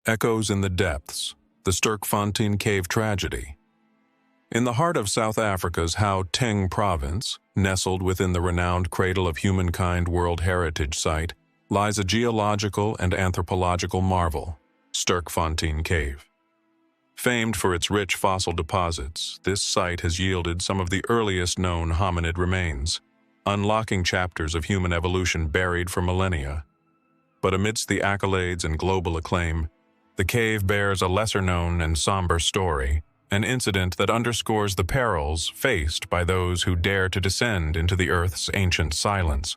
Echoes in the Depths, the Sterkfontein Cave Tragedy. In the heart of South Africa's Gauteng province, nestled within the renowned Cradle of Humankind World Heritage Site, lies a geological and anthropological marvel, Sterkfontein Cave. Famed for its rich fossil deposits, this site has yielded some of the earliest known hominid remains, unlocking chapters of human evolution buried for millennia. But amidst the accolades and global acclaim, the cave bears a lesser-known and somber story, an incident that underscores the perils faced by those who dare to descend into the Earth's ancient silence.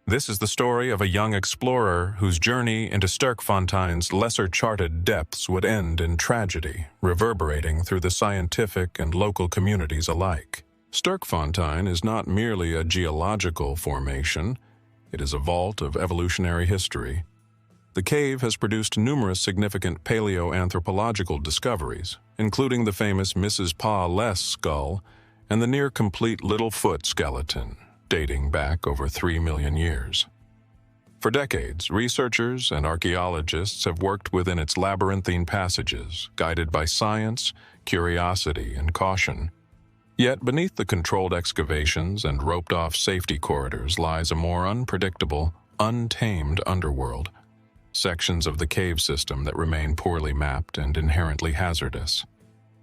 This is the story of a young explorer whose journey into Sterkfontein's lesser-charted depths would end in tragedy, reverberating through the scientific and local communities alike. Sterkfontein is not merely a geological formation, it is a vault of evolutionary history. The cave has produced numerous significant paleoanthropological discoveries, including the famous Mrs. Pa-less skull and the near-complete Little Foot skeleton, dating back over 3 million years. For decades, researchers and archaeologists have worked within its labyrinthine passages, guided by science, curiosity, and caution. Yet beneath the controlled excavations and roped-off safety corridors lies a more unpredictable, untamed underworld. Sections of the cave system that remain poorly mapped and inherently hazardous.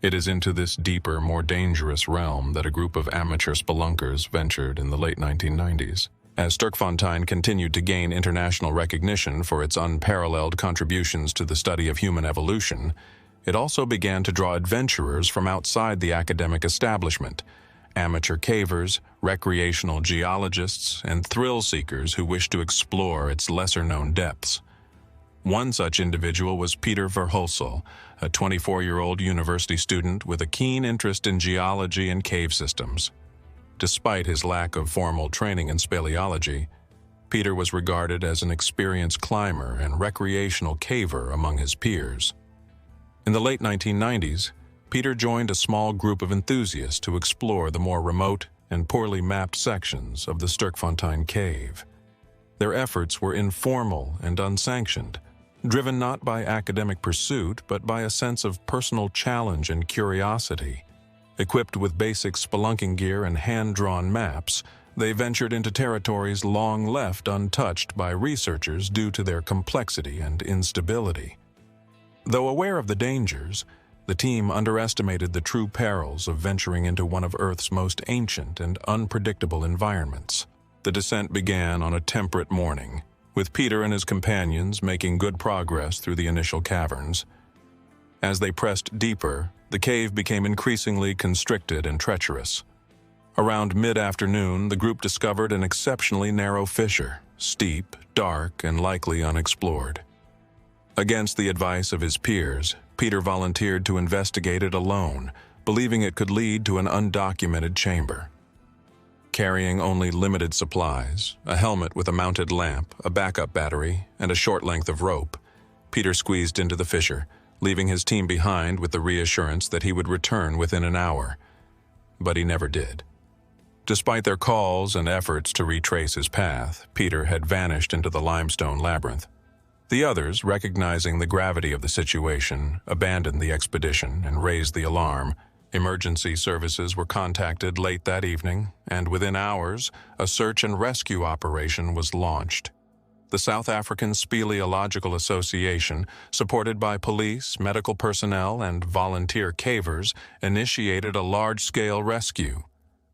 It is into this deeper, more dangerous realm that a group of amateur spelunkers ventured in the late 1990s. As Sterkfontein continued to gain international recognition for its unparalleled contributions to the study of human evolution, it also began to draw adventurers from outside the academic establishment, amateur cavers, recreational geologists, and thrill-seekers who wished to explore its lesser-known depths. One such individual was Pieter Verhulsel, a 24-year-old university student with a keen interest in geology and cave systems. Despite his lack of formal training in speleology, Pieter was regarded as an experienced climber and recreational caver among his peers. In the late 1990s, Pieter joined a small group of enthusiasts to explore the more remote and poorly mapped sections of the Sterkfontein Cave. Their efforts were informal and unsanctioned, driven not by academic pursuit but by a sense of personal challenge and curiosity. Equipped with basic spelunking gear and hand-drawn maps, they ventured into territories long left untouched by researchers due to their complexity and instability. Though aware of the dangers, the team underestimated the true perils of venturing into one of Earth's most ancient and unpredictable environments. The descent began on a temperate morning, with Pieter and his companions making good progress through the initial caverns. As they pressed deeper, the cave became increasingly constricted and treacherous. Around mid-afternoon, the group discovered an exceptionally narrow fissure, steep, dark, and likely unexplored. Against the advice of his peers, Pieter volunteered to investigate it alone, believing it could lead to an undocumented chamber. Carrying only limited supplies, a helmet with a mounted lamp, a backup battery, and a short length of rope, Pieter squeezed into the fissure, leaving his team behind with the reassurance that he would return within an hour. But he never did. Despite their calls and efforts to retrace his path, Pieter had vanished into the limestone labyrinth. The others, recognizing the gravity of the situation, abandoned the expedition and raised the alarm. Emergency services were contacted late that evening, and within hours, a search and rescue operation was launched. The South African Speleological Association, supported by police, medical personnel, and volunteer cavers, initiated a large-scale rescue.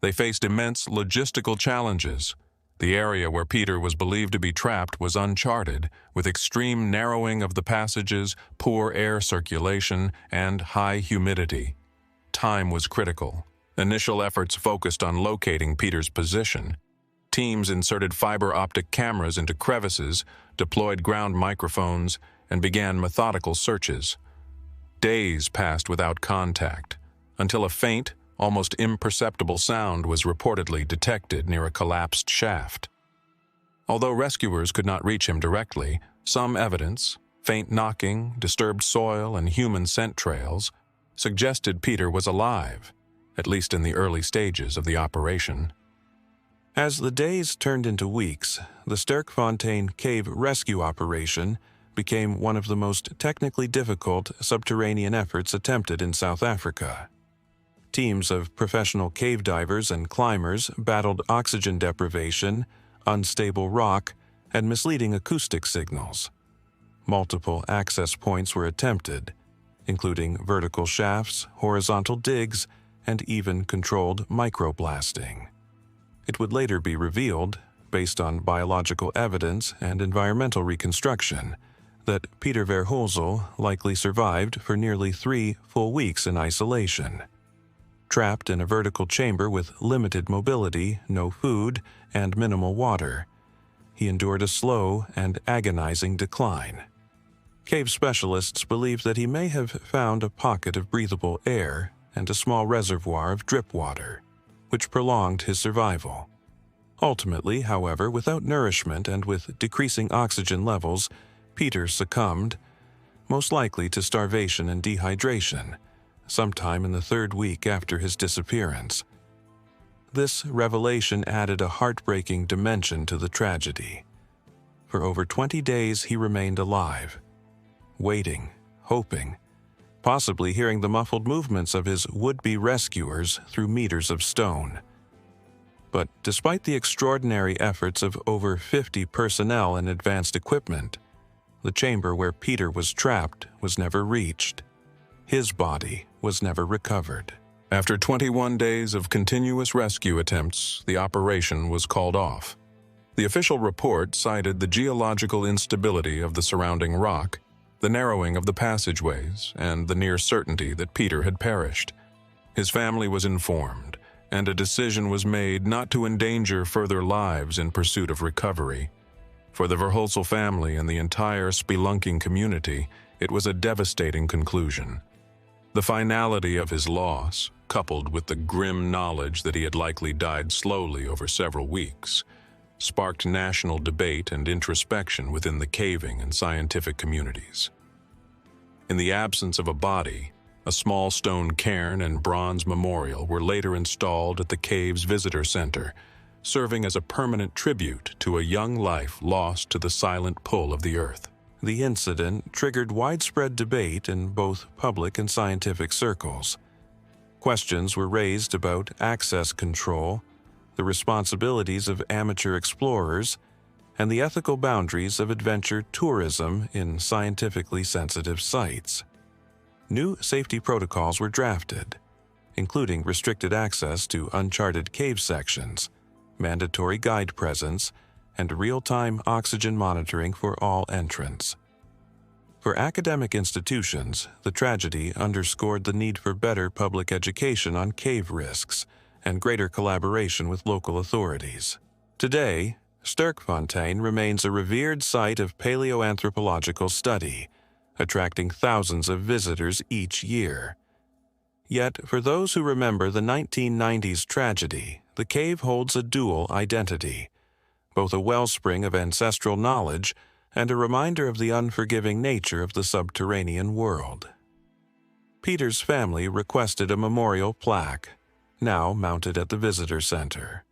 They faced immense logistical challenges. The area where Pieter was believed to be trapped was uncharted, with extreme narrowing of the passages, poor air circulation, and high humidity. Time was critical. Initial efforts focused on locating Pieter's position. Teams inserted fiber optic cameras into crevices, deployed ground microphones, and began methodical searches. Days passed without contact, until a faint, almost imperceptible sound was reportedly detected near a collapsed shaft. Although rescuers could not reach him directly, some evidence, faint knocking, disturbed soil, and human scent trails, suggested Pieter was alive, at least in the early stages of the operation. As the days turned into weeks, the Sterkfontein Cave rescue operation became one of the most technically difficult subterranean efforts attempted in South Africa. Teams of professional cave divers and climbers battled oxygen deprivation, unstable rock, and misleading acoustic signals. Multiple access points were attempted, including vertical shafts, horizontal digs, and even controlled microblasting. It would later be revealed, based on biological evidence and environmental reconstruction, that Pieter Verhulsel likely survived for nearly 3 full weeks in isolation. Trapped in a vertical chamber with limited mobility, no food, and minimal water, he endured a slow and agonizing decline. Cave specialists believe that he may have found a pocket of breathable air and a small reservoir of drip water, which prolonged his survival. Ultimately, however, without nourishment and with decreasing oxygen levels, Pieter succumbed, most likely to starvation and dehydration, sometime in the 3rd week after his disappearance. This revelation added a heartbreaking dimension to the tragedy. For over 20 days he remained alive, waiting, hoping, possibly hearing the muffled movements of his would-be rescuers through meters of stone. But despite the extraordinary efforts of over 50 personnel and advanced equipment, the chamber where Pieter was trapped was never reached. His body was never recovered. After 21 days of continuous rescue attempts, the operation was called off. The official report cited the geological instability of the surrounding rock, the narrowing of the passageways, and the near certainty that Pieter had perished. His family was informed, and a decision was made not to endanger further lives in pursuit of recovery. For the Verhulsel family and the entire spelunking community, it was a devastating conclusion. The finality of his loss, coupled with the grim knowledge that he had likely died slowly over several weeks, sparked national debate and introspection within the caving and scientific communities. In the absence of a body, a small stone cairn and bronze memorial were later installed at the cave's visitor center, serving as a permanent tribute to a young life lost to the silent pull of the earth. The incident triggered widespread debate in both public and scientific circles. Questions were raised about access control, the responsibilities of amateur explorers, and the ethical boundaries of adventure tourism in scientifically sensitive sites. New safety protocols were drafted, including restricted access to uncharted cave sections, mandatory guide presence, and real-time oxygen monitoring for all entrants. For academic institutions, the tragedy underscored the need for better public education on cave risks and greater collaboration with local authorities. Today, Sterkfontein remains a revered site of paleoanthropological study, attracting thousands of visitors each year. Yet, for those who remember the 1990s tragedy, the cave holds a dual identity, both a wellspring of ancestral knowledge and a reminder of the unforgiving nature of the subterranean world. Pieter's family requested a memorial plaque, now mounted at the visitor center,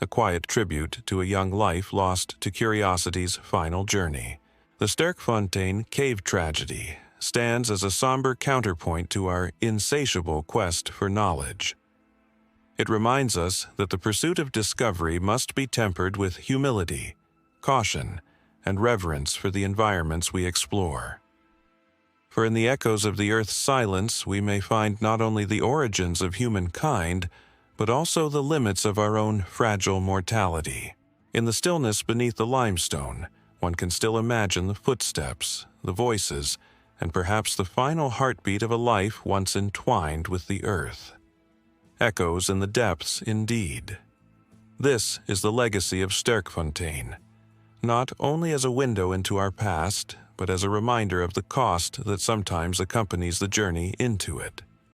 a quiet tribute to a young life lost to curiosity's final journey. The Sterkfontein Cave tragedy stands as a somber counterpoint to our insatiable quest for knowledge. It reminds us that the pursuit of discovery must be tempered with humility, caution, and reverence for the environments we explore. For in the echoes of the Earth's silence, we may find not only the origins of humankind, but also the limits of our own fragile mortality. In the stillness beneath the limestone, one can still imagine the footsteps, the voices, and perhaps the final heartbeat of a life once entwined with the earth. Echoes in the depths, indeed. This is the legacy of Sterkfontein, not only as a window into our past, but as a reminder of the cost that sometimes accompanies the journey into it.